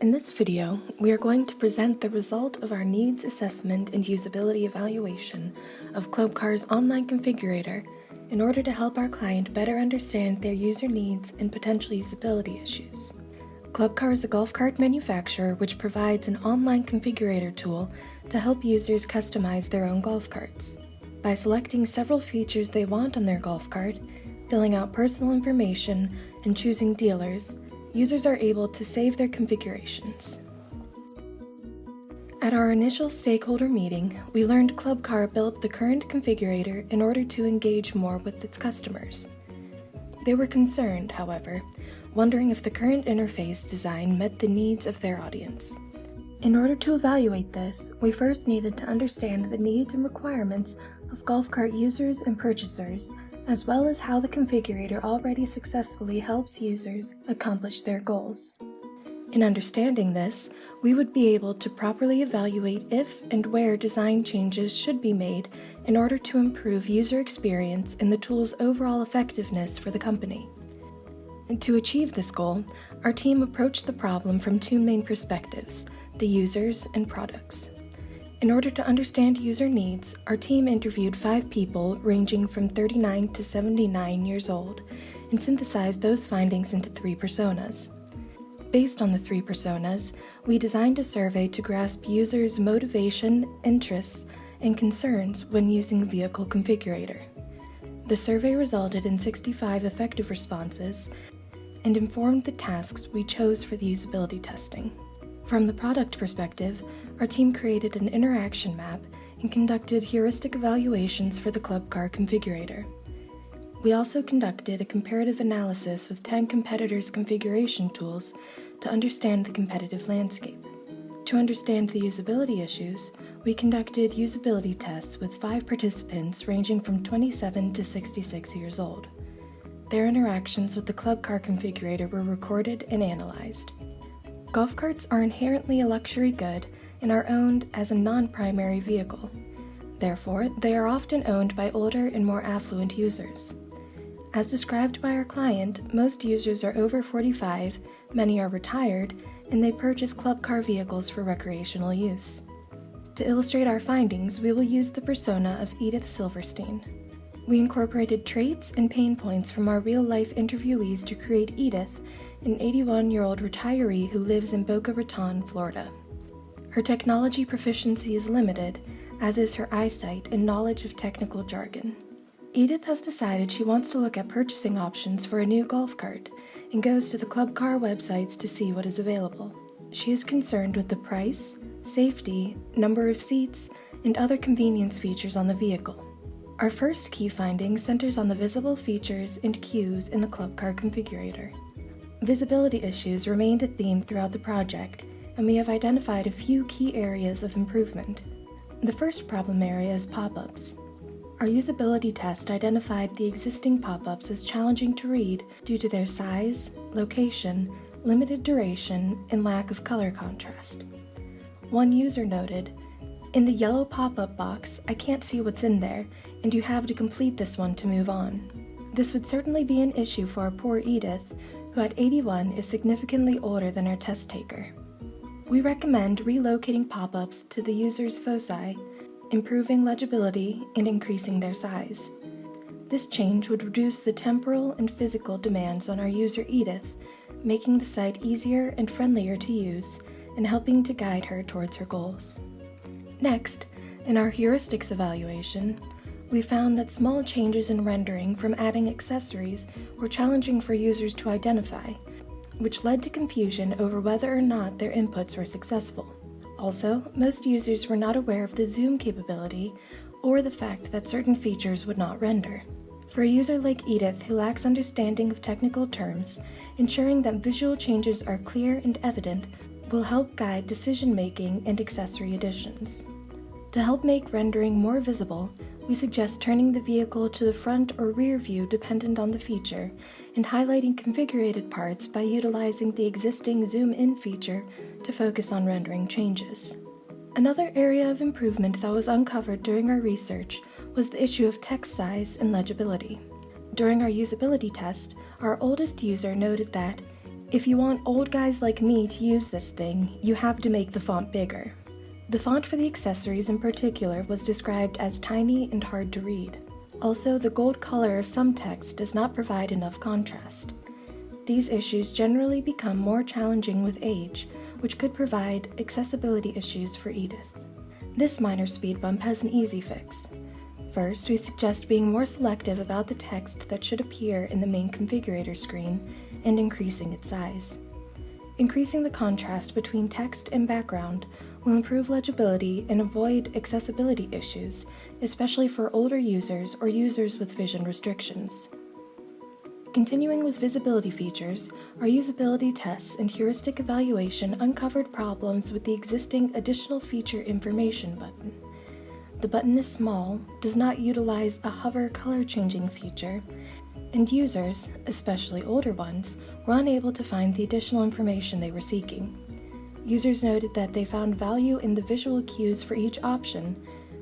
In this video, we are going to present the result of our needs assessment and usability evaluation of Clubcar's online configurator in order to help our client better understand their user needs and potential usability issues. Clubcar is a golf cart manufacturer which provides an online configurator tool to help users customize their own golf carts. By selecting several features they want on their golf cart, filling out personal information, and choosing dealers, users are able to save their configurations. At our initial stakeholder meeting, we learned Clubcar built the current configurator in order to engage more with its customers. They were concerned, however, wondering if the current interface design met the needs of their audience. In order to evaluate this, we first needed to understand the needs and requirements of golf cart users and purchasers, as well as how the configurator already successfully helps users accomplish their goals. In understanding this, we would be able to properly evaluate if and where design changes should be made in order to improve user experience and the tool's overall effectiveness for the company. And to achieve this goal, our team approached the problem from two main perspectives: the users and products. In order to understand user needs, our team interviewed 5 people ranging from 39 to 79 years old and synthesized those findings into 3 personas. Based on the 3 personas, we designed a survey to grasp users' motivation, interests, and concerns when using the vehicle configurator. The survey resulted in 65 effective responses and informed the tasks we chose for the usability testing. From the product perspective, our team created an interaction map and conducted heuristic evaluations for the Clubcar configurator. We also conducted a comparative analysis with 10 competitors' configuration tools to understand the competitive landscape. To understand the usability issues, we conducted usability tests with 5 participants ranging from 27 to 66 years old. Their interactions with the Clubcar configurator were recorded and analyzed. Golf carts are inherently a luxury good and are owned as a non-primary vehicle. Therefore, they are often owned by older and more affluent users. As described by our client, most users are over 45, many are retired, and they purchase Clubcar vehicles for recreational use. To illustrate our findings, we will use the persona of Edith Silverstein. We incorporated traits and pain points from our real-life interviewees to create Edith, an 81-year-old retiree who lives in Boca Raton, Florida. Her technology proficiency is limited, as is her eyesight and knowledge of technical jargon. Edith has decided she wants to look at purchasing options for a new golf cart and goes to the Clubcar websites to see what is available. She is concerned with the price, safety, number of seats, and other convenience features on the vehicle. Our first key finding centers on the visible features and cues in the Clubcar configurator. Visibility issues remained a theme throughout the project, and we have identified a few key areas of improvement. The first problem area is pop-ups. Our usability test identified the existing pop-ups as challenging to read due to their size, location, limited duration, and lack of color contrast. One user noted, "In the yellow pop-up box, I can't see what's in there, and you have to complete this one to move on." This would certainly be an issue for our poor Edith, who at 81 is significantly older than our test taker. We recommend relocating pop-ups to the user's foci, improving legibility, and increasing their size. This change would reduce the temporal and physical demands on our user Edith, making the site easier and friendlier to use, and helping to guide her towards her goals. Next, in our heuristics evaluation, we found that small changes in rendering from adding accessories were challenging for users to identify, which led to confusion over whether or not their inputs were successful. Also, most users were not aware of the zoom capability or the fact that certain features would not render. For a user like Edith who lacks understanding of technical terms, ensuring that visual changes are clear and evident will help guide decision-making and accessory additions. To help make rendering more visible, we suggest turning the vehicle to the front or rear view dependent on the feature, and highlighting configurated parts by utilizing the existing zoom in feature to focus on rendering changes. Another area of improvement that was uncovered during our research was the issue of text size and legibility. During our usability test, our oldest user noted that If you want old guys like me to use this thing, you have to make the font bigger. The font for the accessories in particular was described as tiny and hard to read. Also, the gold color of some text does not provide enough contrast. These issues generally become more challenging with age, which could provide accessibility issues for Edith. This minor speed bump has an easy fix. First, we suggest being more selective about the text that should appear in the main configurator screen and increasing its size. Increasing the contrast between text and background will improve legibility and avoid accessibility issues, especially for older users or users with vision restrictions. Continuing with visibility features, our usability tests and heuristic evaluation uncovered problems with the existing additional feature information button. The button is small, does not utilize a hover color changing feature, and users, especially older ones, were unable to find the additional information they were seeking. Users noted that they found value in the visual cues for each option.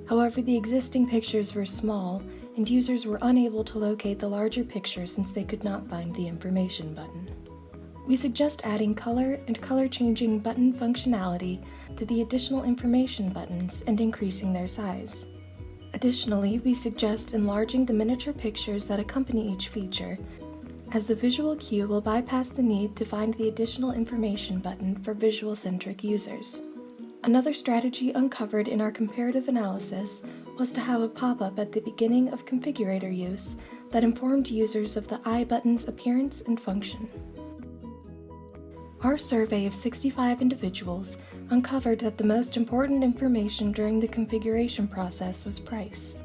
However, the existing pictures were small, and users were unable to locate the larger picture since they could not find the information button. We suggest adding color and color-changing button functionality to the additional information buttons and increasing their size. Additionally, we suggest enlarging the miniature pictures that accompany each feature, as the visual cue will bypass the need to find the additional information button for visual-centric users. Another strategy uncovered in our comparative analysis was to have a pop-up at the beginning of configurator use that informed users of the I button's appearance and function. Our survey of 65 individuals uncovered that the most important information during the configuration process was price.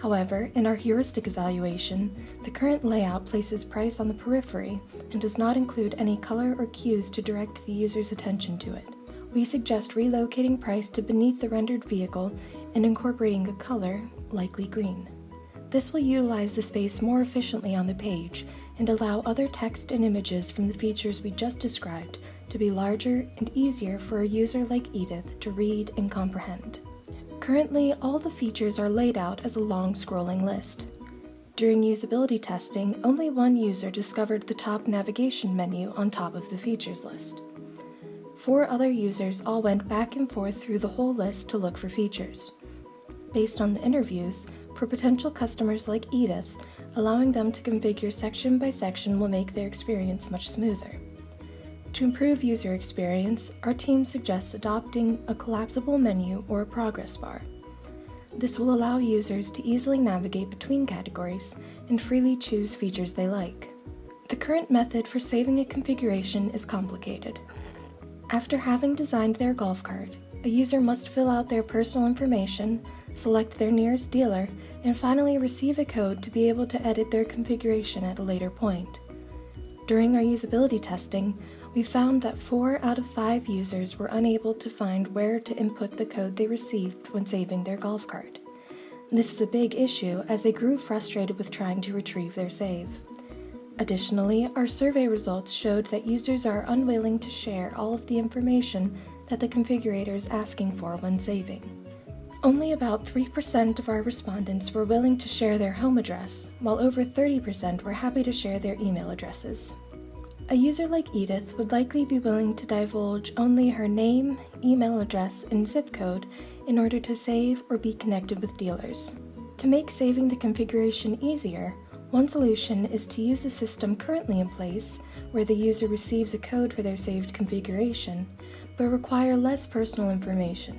However, in our heuristic evaluation, the current layout places price on the periphery and does not include any color or cues to direct the user's attention to it. We suggest relocating price to beneath the rendered vehicle and incorporating a color, likely green. This will utilize the space more efficiently on the page and allow other text and images from the features we just described to be larger and easier for a user like Edith to read and comprehend. Currently, all the features are laid out as a long scrolling list. During usability testing, only one user discovered the top navigation menu on top of the features list. 4 other users all went back and forth through the whole list to look for features. Based on the interviews, for potential customers like Edith, allowing them to configure section by section will make their experience much smoother. To improve user experience, our team suggests adopting a collapsible menu or a progress bar. This will allow users to easily navigate between categories and freely choose features they like. The current method for saving a configuration is complicated. After having designed their golf cart, a user must fill out their personal information, select their nearest dealer, and finally receive a code to be able to edit their configuration at a later point. During our usability testing, we found that 4 out of 5 users were unable to find where to input the code they received when saving their golf cart. This is a big issue as they grew frustrated with trying to retrieve their save. Additionally, our survey results showed that users are unwilling to share all of the information that the configurator is asking for when saving. Only about 3% of our respondents were willing to share their home address, while over 30% were happy to share their email addresses. A user like Edith would likely be willing to divulge only her name, email address, and zip code in order to save or be connected with dealers. To make saving the configuration easier, one solution is to use the system currently in place, where the user receives a code for their saved configuration, but require less personal information.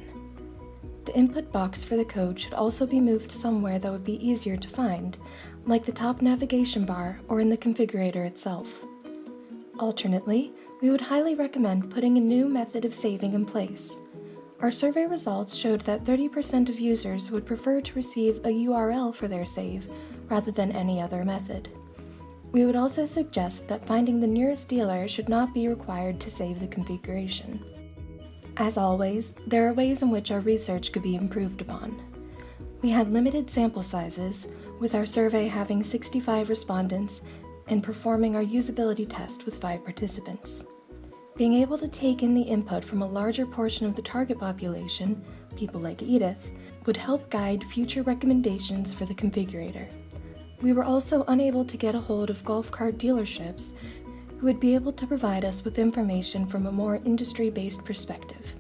The input box for the code should also be moved somewhere that would be easier to find, like the top navigation bar or in the configurator itself. Alternately, we would highly recommend putting a new method of saving in place. Our survey results showed that 30% of users would prefer to receive a URL for their save rather than any other method. We would also suggest that finding the nearest dealer should not be required to save the configuration. As always, there are ways in which our research could be improved upon. We had limited sample sizes, with our survey having 65 respondents and performing our usability test with 5 participants. Being able to take in the input from a larger portion of the target population, people like Edith, would help guide future recommendations for the configurator. We were also unable to get a hold of golf cart dealerships who who would be able to provide us with information from a more industry-based perspective.